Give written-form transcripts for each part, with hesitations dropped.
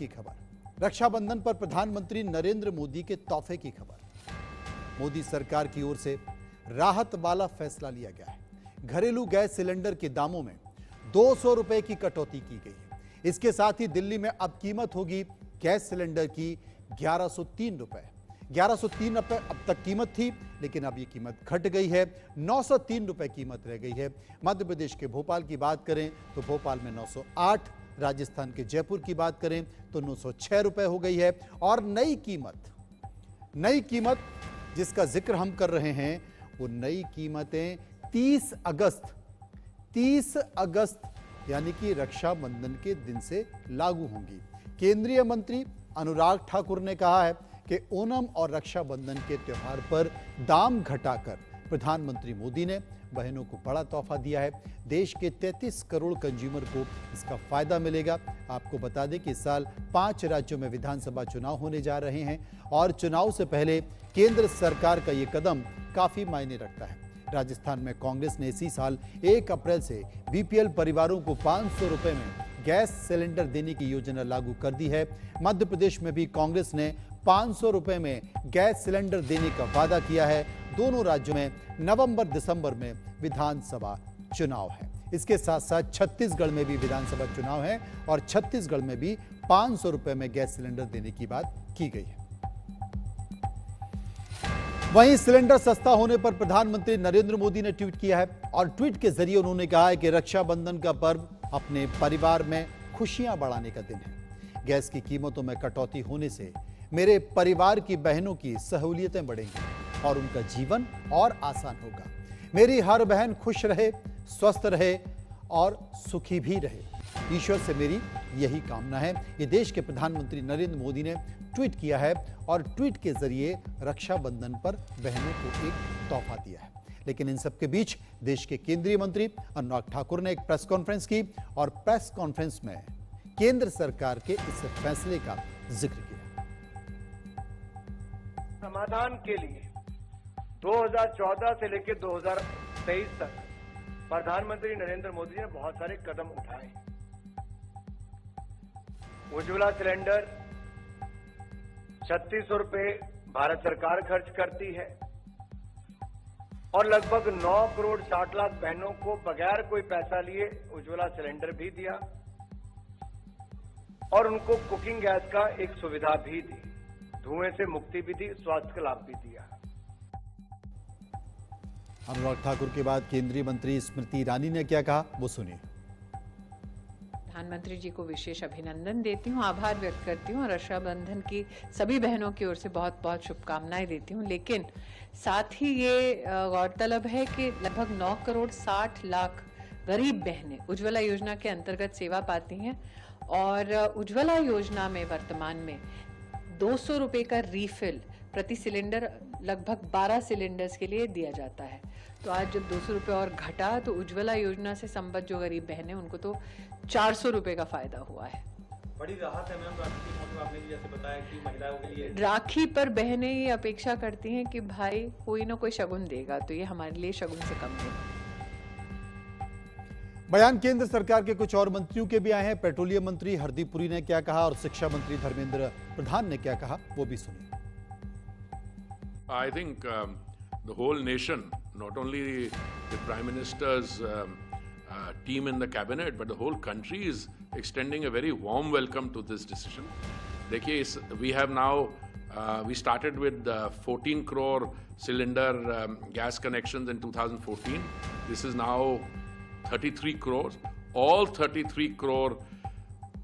की खबर। रक्षाबंधन पर प्रधानमंत्री नरेंद्र मोदी के तोहफे की खबर। मोदी सरकार की ओर से राहत वाला फैसला लिया गया है। घरेलू गैस सिलेंडर के दामों में 200 रुपए की कटौती की गई है। इसके साथ ही दिल्ली में अब कीमत होगी गैस सिलेंडर की 1103 रुपए। 1103 रुपए अब तक कीमत थी, लेकिन अब ये कीमत घट गई है, 903 रुपए कीमत रह गई है। मध्य प्रदेश के भोपाल की बात करें तो भोपाल में 908, राजस्थान के जयपुर की बात करें तो 906 रुपए हो गई है। और नई कीमत जिसका जिक्र हम कर रहे हैं, वो नई कीमतें 30 अगस्त यानी कि रक्षाबंधन के दिन से लागू होंगी। केंद्रीय मंत्री अनुराग ठाकुर ने कहा है कि ओणम और रक्षाबंधन के त्योहार पर दाम घटाकर प्रधानमंत्री मोदी ने बहनों को बड़ा तोहफा दिया है। देश के 33 करोड़ कंज्यूमर को इसका फायदा मिलेगा। आपको बता दें कि इस साल 5 राज्यों में विधानसभा चुनाव होने जा रहे हैं और चुनाव से पहले केंद्र सरकार का यह कदम काफी मायने रखता है। राजस्थान में कांग्रेस ने इसी साल 1 अप्रैल से बीपीएल परिवारों को 500 रुपए में गैस सिलेंडर देने की योजना लागू कर दी है। मध्य प्रदेश में भी कांग्रेस ने 500 रुपए में गैस सिलेंडर देने का वादा किया है। दोनों राज्यों में नवंबर-दिसंबर में विधानसभा चुनाव है। इसके साथ साथ छत्तीसगढ़ में भी विधानसभा चुनाव है और छत्तीसगढ़ में भी 500 रुपए में गैस सिलेंडर देने की बात की गई है। वहीं सिलेंडर सस्ता होने पर प्रधानमंत्री नरेंद्र मोदी ने ट्वीट किया है और ट्वीट के जरिए उन्होंने कहा है कि रक्षाबंधन का पर्व अपने परिवार में खुशियां बढ़ाने का दिन है। गैस की कीमतों में कटौती होने से मेरे परिवार की बहनों की सहूलियतें बढ़ेंगी और उनका जीवन और आसान होगा। मेरी हर बहन खुश रहे, स्वस्थ रहे और सुखी भी रहे, ईश्वर से मेरी यही कामना है। ये देश के प्रधानमंत्री नरेंद्र मोदी ने ट्वीट किया है और ट्वीट के जरिए रक्षाबंधन पर बहनों को एक तोहफा दिया है। लेकिन इन सब के बीच देश के केंद्रीय मंत्री अनुराग ठाकुर ने एक प्रेस कॉन्फ्रेंस की और प्रेस कॉन्फ्रेंस में केंद्र सरकार के इस फैसले का जिक्र किया। समाधान के लिए 2014 से लेकर 2023 तक प्रधानमंत्री नरेंद्र मोदी ने बहुत सारे कदम उठाए। उज्ज्वला सिलेंडर 3600 रुपए भारत सरकार खर्च करती है और लगभग 9 करोड़ 60 लाख बहनों को बगैर कोई पैसा लिए उज्ज्वला सिलेंडर भी दिया और उनको कुकिंग गैस का एक सुविधा भी दी, धुएं से मुक्ति भी दी, स्वास्थ्य का लाभ भी दिया। अनुराग ठाकुर के बाद केंद्रीय मंत्री स्मृति ईरानी ने क्या कहा, वो सुनिए। प्रधानमंत्री जी को विशेष अभिनंदन देती हूँ, आभार व्यक्त करती हूँ और रक्षाबंधन की सभी बहनों की ओर से बहुत बहुत शुभकामनाएं देती हूँ। लेकिन साथ ही ये गौरतलब है कि लगभग 9 करोड़ 60 लाख गरीब बहनें उज्ज्वला योजना के अंतर्गत सेवा पाती हैं और उज्ज्वला योजना में वर्तमान में 200 रुपए का रीफिल प्रति सिलेंडर लगभग 12 सिलेंडर्स के लिए दिया जाता है। तो आज जब 200 रुपए और घटा तो उज्ज्वला योजना से संबद्ध जो गरीब बहनें उनको तो 400 रुपए का फायदा हुआ है। बड़ी राहत है मैम, राखी के मौके पर आपने जैसे बताया कि महिलाओं के लिए राखी पर बहनें ये अपेक्षा करती हैं कि भाई कोई ना कोई शगुन देगा, तो ये हमारे लिए शगुन से कम नहीं। बयान केंद्र सरकार के कुछ और मंत्रियों के भी आए हैं। पेट्रोलियम मंत्री हरदीप पुरी ने क्या कहा और शिक्षा मंत्री धर्मेंद्र प्रधान ने क्या कहा, वो भी सुनिए। I think the whole nation, not only the Prime Minister's team in the cabinet, but the whole country is extending a very warm welcome to this decision. देखिए, we have now, we started with 14 crore cylinder gas connections in 2014. This is now 33 crores. All 33 crore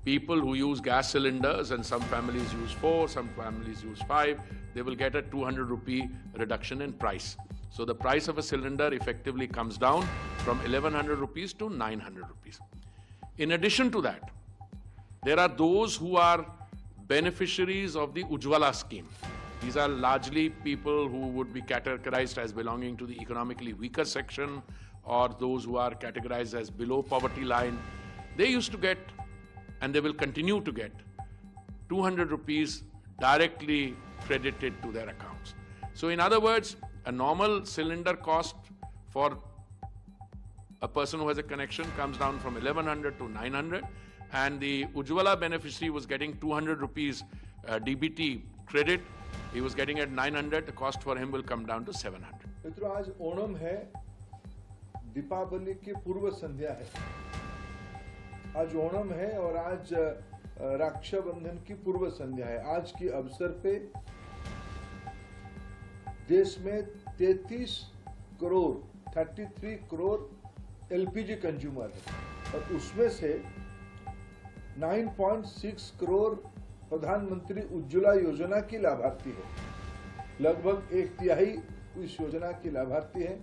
people who use gas cylinders, and some families use 4, some families use 5, they will get a 200 rupee reduction in price. So the price of a cylinder effectively comes down from 1100 rupees to 900 rupees. In addition to that, there are those who are beneficiaries of the Ujjwala scheme. These are largely people who would be categorized as belonging to the economically weaker section, or those who are categorized as below poverty line. They used to get, and they will continue to get, 200 rupees directly credited to their accounts. So in other words, a normal cylinder cost for a person who has a connection comes down from 1100 to 900. and the Ujjwala beneficiary was getting 200 rupees DBT credit. He was getting at 900. The cost for him will come down to 700. मित्रों, आज ओणम है, दीपावली की पूर्व संध्या है। आज ओणम है और आज रक्षाबंधन की पूर्व संध्या है। आज के अवसर पे देश में 33 करोड़ एलपीजी कंज्यूमर है और उसमें से 9.6 करोड़ प्रधानमंत्री उज्ज्वला योजना की लाभार्थी है। लगभग 1/3 इस योजना की लाभार्थी है।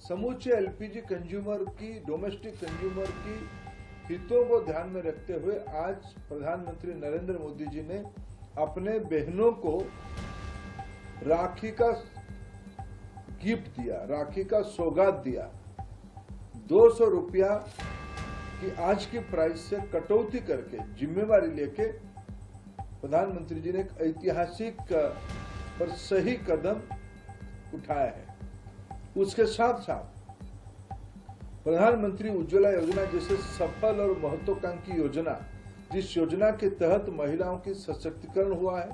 समूचे एलपीजी कंज्यूमर की, डोमेस्टिक कंज्यूमर की हितों को ध्यान में रखते हुए आज प्रधानमंत्री नरेंद्र मोदी जी ने अपने बहनों को राखी का गिफ्ट दिया, राखी का सौगात दिया। 200 रुपया की आज की प्राइस से कटौती करके जिम्मेवारी लेके प्रधानमंत्री जी ने एक ऐतिहासिक और सही कदम उठाया है। उसके साथ साथ प्रधानमंत्री उज्ज्वला योजना जैसे सफल और महत्वाकांक्षी योजना, जिस योजना के तहत महिलाओं की सशक्तिकरण हुआ है,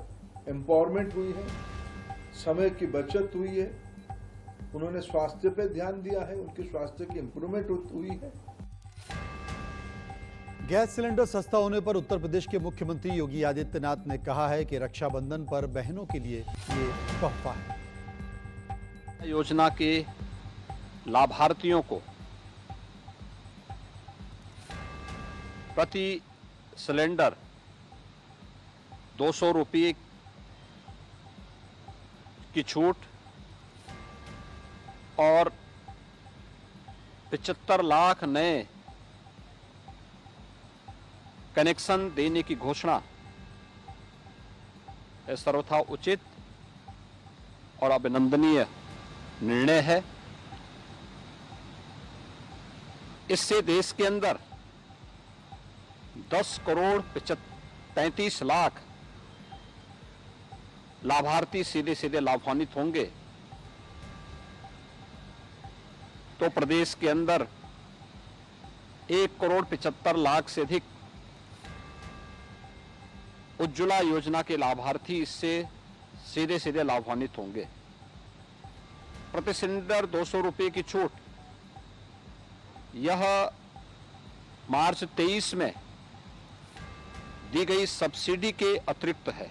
एम्पावरमेंट हुई है, समय की बचत हुई है, उन्होंने स्वास्थ्य पे ध्यान दिया है, उनके स्वास्थ्य की इंप्रूवमेंट हुई है। गैस सिलेंडर सस्ता होने पर उत्तर प्रदेश के मुख्यमंत्री योगी आदित्यनाथ ने कहा है कि रक्षाबंधन पर बहनों के लिए ये तोहफा है। योजना के लाभार्थियों को प्रति सिलेंडर 200 रुपये की छूट और 75 लाख नए कनेक्शन देने की घोषणा सर्वथा उचित और अभिनंदनीय निर्णय है। इससे देश के अंदर 10 करोड़ 35 लाख लाभार्थी सीधे सीधे लाभान्वित होंगे। तो प्रदेश के अंदर 1 करोड़ 75 लाख से अधिक उज्ज्वला योजना के लाभार्थी इससे सीधे सीधे लाभान्वित होंगे। प्रति सिलेंडर 200 रुपये की छूट यह मार्च 23 में दी गई सब्सिडी के अतिरिक्त है।